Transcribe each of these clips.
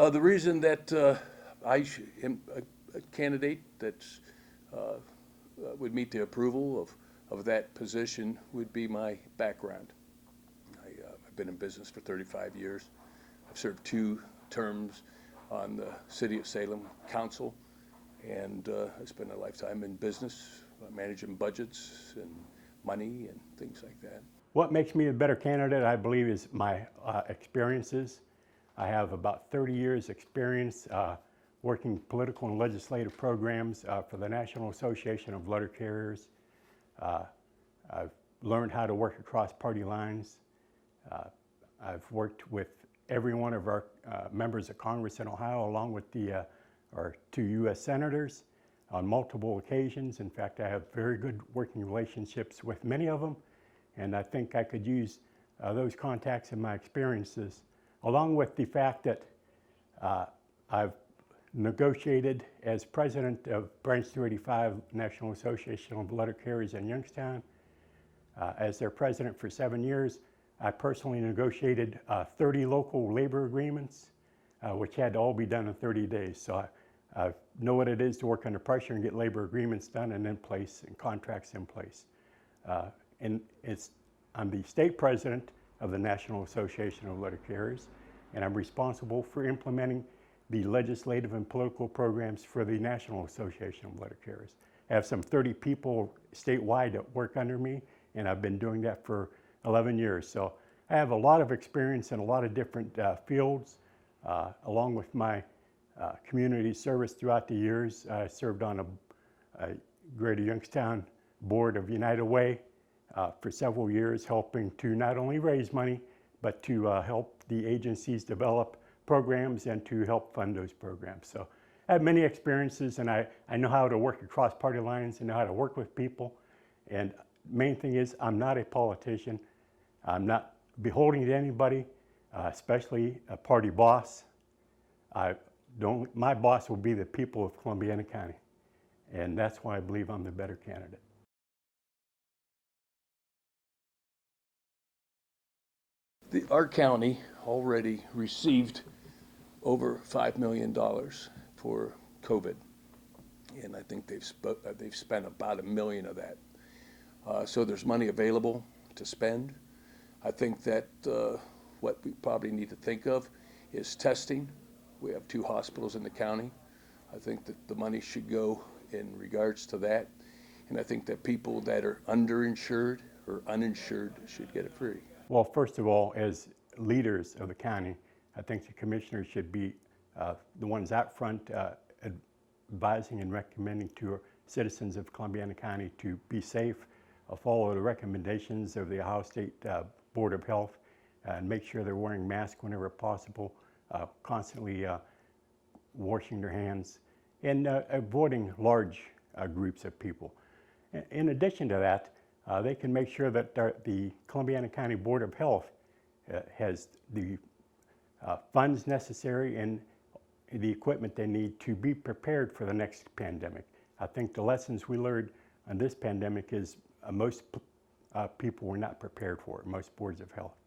The reason that am a candidate that would meet the approval of that position would be my background. I've been in business for 35 years. I've served 2 terms on the City of Salem Council, and I spent a lifetime in business, managing budgets and money and things like that. What makes me a better candidate, I believe, is my experiences. I have about 30 years experience working political and legislative programs for the National Association of Letter Carriers. I've learned how to work across party lines. I've worked with every one of our members of Congress in Ohio, along with our 2 U.S. senators on multiple occasions. In fact, I have very good working relationships with many of them, and I think I could use those contacts and my experiences, along with the fact that I've negotiated as president of Branch 285 National Association of Letter Carriers in Youngstown. As their president for 7 years, I personally negotiated 30 local labor agreements, which had to all be done in 30 days. So I know what it is to work under pressure and get labor agreements done and in place and contracts in place. I'm the state president of the National Association of Letter Carriers, and I'm responsible for implementing the legislative and political programs for the National Association of Letter Carriers. I have some 30 people statewide that work under me, and I've been doing that for 11 years. So I have a lot of experience in a lot of different fields, along with my community service throughout the years. I served on a Greater Youngstown Board of United Way for several years, helping to not only raise money, but to help the agencies develop programs and to help fund those programs. So I have many experiences, and I know how to work across party lines and know how to work with people. And main thing is, I'm not a politician. I'm not beholden to anybody, especially a party boss. My boss will be the people of Columbiana County, and that's why I believe I'm the better candidate. Our county already received over $5 million for COVID, and I think they've spent about $1 million of that. So there's money available to spend. I think that what we probably need to think of is testing. We have 2 hospitals in the county. I think that the money should go in regards to that, and I think that people that are underinsured or uninsured should get it free. Well, first of all, as leaders of the county, I think the commissioners should be the ones out front advising and recommending to citizens of Columbiana County to be safe, follow the recommendations of the Ohio State Board of Health, and make sure they're wearing masks whenever possible, constantly washing their hands, and avoiding large groups of people. In addition to that, they can make sure that the Columbiana County Board of Health has the funds necessary and the equipment they need to be prepared for the next pandemic. I think the lessons we learned on this pandemic is most people were not prepared for it, most boards of health.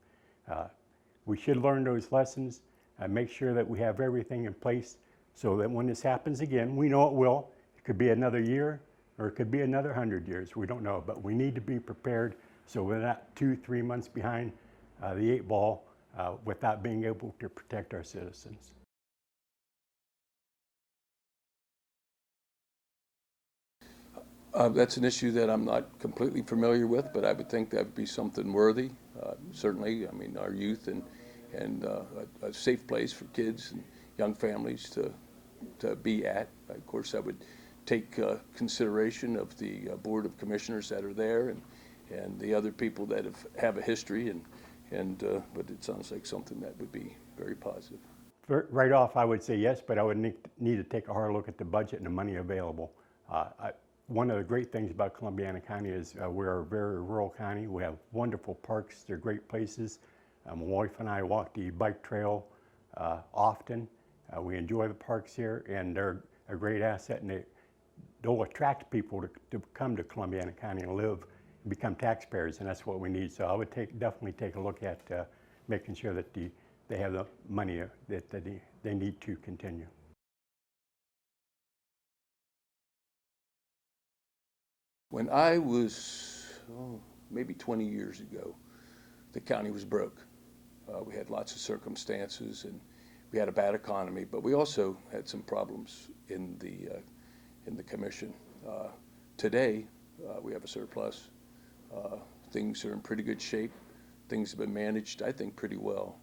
We should learn those lessons and make sure that we have everything in place so that when this happens again, we know it will. It could be another year, or it could be another 100 years, we don't know, but we need to be prepared so we're not 2-3 months behind the 8 ball without being able to protect our citizens. That's an issue that I'm not completely familiar with, but I would think that would be something worthy. Certainly, I mean, our youth and a safe place for kids and young families to be at. Of course, I would take consideration of the Board of Commissioners that are there and the other people that have a history, but it sounds like something that would be very positive. Right off, I would say yes, but I would need to take a hard look at the budget and the money available. One of the great things about Columbiana County is we're a very rural county. We have wonderful parks. They're great places. My wife and I walk the bike trail often. We enjoy the parks here, and they're a great asset, and they'll attract people to come to Columbiana County and live and become taxpayers, and that's what we need. So I would definitely take a look at making sure that they have the money that they need to continue. When I was, maybe 20 years ago, the county was broke. We had lots of circumstances, and we had a bad economy, but we also had some problems in the commission. Today, we have a surplus. Things are in pretty good shape. Things have been managed, I think, pretty well.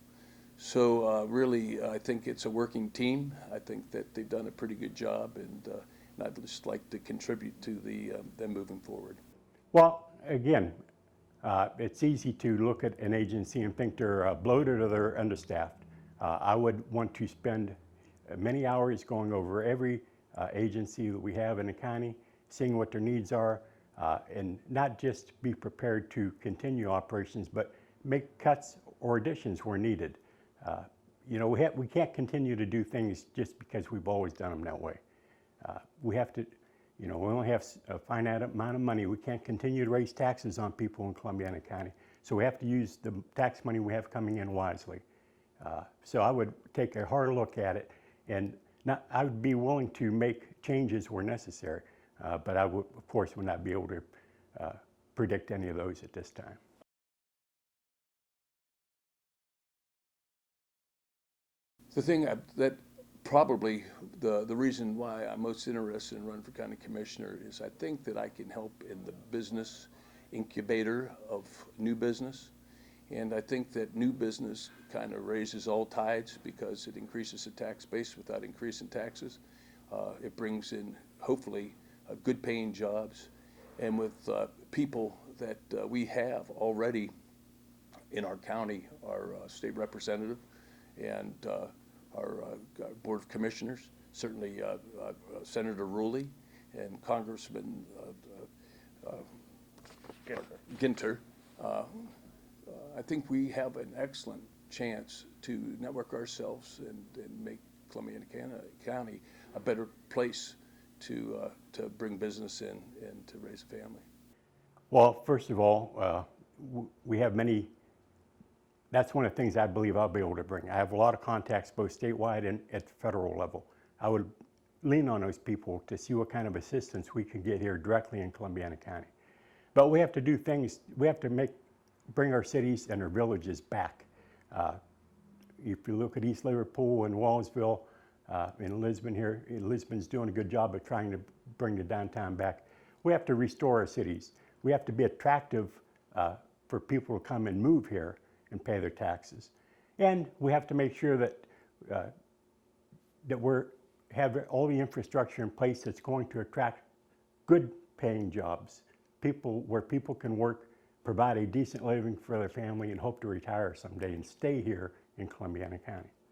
So really, I think it's a working team. I think that they've done a pretty good job, and I'd just like to contribute to them moving forward. Well, again, it's easy to look at an agency and think they're bloated or they're understaffed. I would want to spend many hours going over every agency that we have in the county, seeing what their needs are, and not just be prepared to continue operations, but make cuts or additions where needed. You know, we can't continue to do things just because we've always done them that way. We have to, you know, we only have a finite amount of money. We can't continue to raise taxes on people in Columbiana County. So we have to use the tax money we have coming in wisely. So I would take a hard look at it, and I would be willing to make changes where necessary, but I would, of course, would not be able to predict any of those at this time. The thing that probably the reason why I'm most interested in running for county commissioner is I think that I can help in the business incubator of new business. And I think that new business kind of raises all tides because it increases the tax base without increasing taxes. It brings in, hopefully, good paying jobs. And with people that we have already in our county, our state representative and our Board of Commissioners, certainly Senator Ruley and Congressman Ginter, I think we have an excellent chance to network ourselves and make Columbiana County a better place to bring business in and to raise a family. Well, first of all, we have many. That's one of the things I believe I'll be able to bring. I have a lot of contacts both statewide and at the federal level. I would lean on those people to see what kind of assistance we can get here directly in Columbiana County. But we have to do things, we have to bring our cities and our villages back. If you look at East Liverpool and Wallsville, in Lisbon here, Lisbon's doing a good job of trying to bring the downtown back. We have to restore our cities. We have to be attractive for people to come and move here and pay their taxes. And we have to make sure that we have all the infrastructure in place that's going to attract good paying jobs, where people can work, provide a decent living for their family, and hope to retire someday and stay here in Columbiana County.